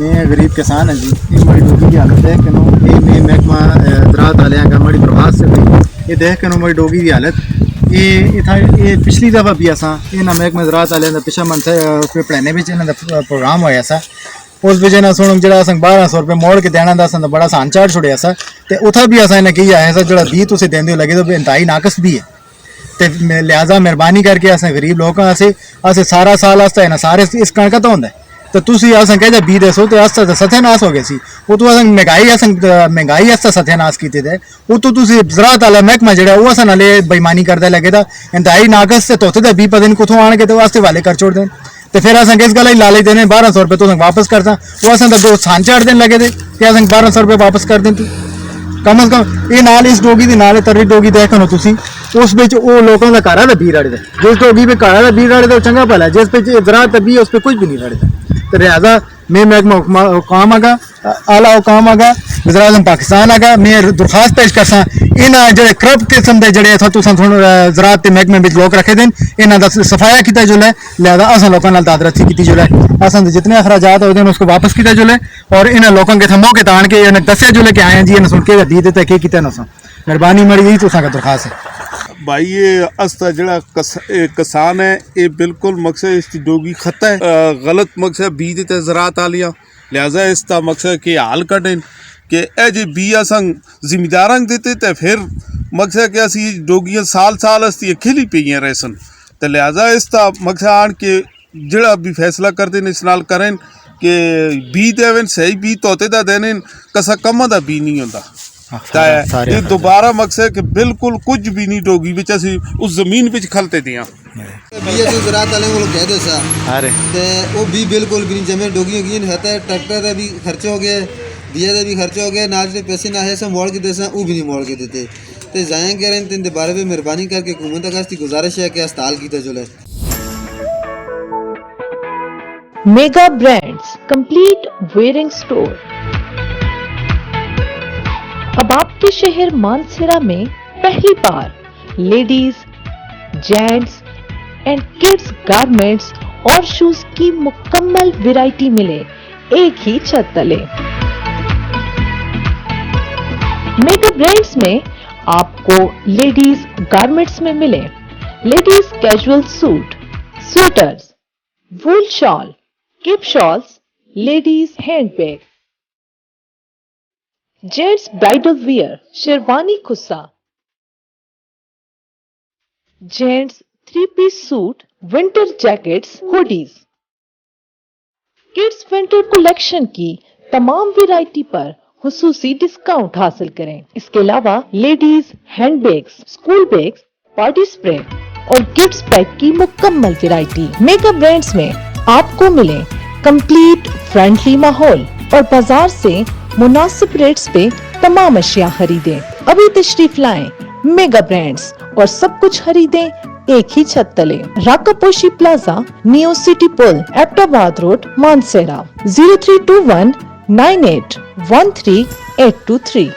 मैं गरीब किसान है जी। ये बड़ी डोगी की हालत है कि ये मैं महकमा ज़राअत वाले का बड़ी प्रभाव से ये देख के बड़ी डोगी की हालत ये पिछली दफ़ा भी असा इन्हें महकमा ज़राअत वाले पिछले मंथ पे पढ़ाने में इन्होंने प्रोग्राम होया सा उस वजह ना सुनो जो 1200 रुपये मोड़ के देना था बड़ा सान चाड़ छुड़िया सा तो उथा भी असा इन्हें कही आया जो बी तुम देंदे लगे तो इंतहाई नाकस भी है तो लिहाजा मेहरबानी करके असें गरीब लोग असें सारा साल आस्ता है ना सारे इस कणक तो होंगे तो तुम असें कह बी दसो तो अस सत्यानाश हो गए सी वो तो असें महंगाई आस्ता सत्यानाश किए थे वो तो ज़राअत वाला महकमा जो वो असें नाले बेईमानी करते लगे था इंतहाई नाकस से तोते तो बी पता नहीं कुतों आन के तो वास्ते वाले कर छोड़ दें तो फिर असें किस गल लालच देने 1200 रुपये तुम वापस करता वो असें तो दो सान चाड़ देने लगे थे कि असें 1200 रुपये वापस कर दें तू कम से कम ये नाल इस डोगी दी नाल तरी डोगी देखो तुसी उस बिच वो लोगों का घर है बी रड़े जिस डोगी पे घर है बी रड़े तो चंगा भला जिस पे ज़राअत बी उस पर कुछ भी नहीं रड़ता तो लिहाजा मैं महकमा हुकाम आगा आला हुकाम आगा वज़ीर आज़म पाकिस्तान आगा मैं दरखास्त पेश कर सा इन जो करप्ट किस्म के जड़े ज़राअत के महकमे में लोग रखे दिन इन्हों का सफाया किया जो है लिहाजा अस लोगों ने दादरसी की जो है असन जितने अखराजात होते हैं उसको वापस किया जो है और इन लोगों के थमो के तान के इन्हें दसिया जो कि आए जी इन्हें सुन के दी देते किया ना मेहरबानी मड़ी यही तुसा का दरखास्त है भाई ये अस्ता जड़ा किसान है ये बिल्कुल मकसद इसकी डोगी खता है गलत मकसद बी देते ज़राअत आलिया लिहाजा इसका मकसद के हाल कटें कि ए जे बी असंग जिम्मेदार देते तो फिर मकसद कि असी डोगियां साल साल अस्ती खिली पी रहसन तो लिहाजा इसका मकसद आन के जड़ा भी फैसला करते इस नाल करें कि बी देवें सही बी तोते दा देने कसा कम दा बी नहीं होता ये दोबारा मकसद कि बिल्कुल कुछ भी नहीं डोगी बिच असी उस जमीन बिच खलते दियां बीए जो ज़राअत वाले को कह दो सा अरे ते वो भी बिल्कुल भी नहीं जमे डोगी की होता है ट्रैक्टर का भी खर्चे हो गए बीए का भी खर्चे हो गए ना जो पैसे ना है सब मोड़ के दे वो भी नहीं मोड़ के देते तो जाए कह रहे हैं बारे में मेहरबानी करके हुकूमत का गुजारिश है कि अस्पताल की तो जो है mega brands complete wearing store अब आपके शहर मानसरा में पहली बार ladies gents and kids garments और शूज की मुकम्मल वैरायटी मिले एक ही छत तले। मेगा ब्रांड्स में आपको लेडीज गारमेंट्स में मिले ladies casual suit, sweaters, wool shawl, किप shawls, ladies handbag, gents bridal wear, sherwani khussa, gents three piece suit, winter jackets, hoodies. Kids winter collection की तमाम वैरायटी पर हुसूसी डिस्काउंट हासिल करें। इसके अलावा ladies handbags, school bags, party spray और किड्स बैग की मुकम्मल वैरायटी। मेगा ब्रांड्स में आपको मिले कंप्लीट फ्रेंडली माहौल और बाजार से मुनासिब रेट्स पे तमाम अशिया खरीदें। अभी तशरीफ लाएं मेगा ब्रांड्स और सब कुछ खरीदें एक ही छत तले। राकापोशी प्लाजा, नियो सिटी पुल, एबटाबाद रोड, मानसेरा। 0321 9813 823।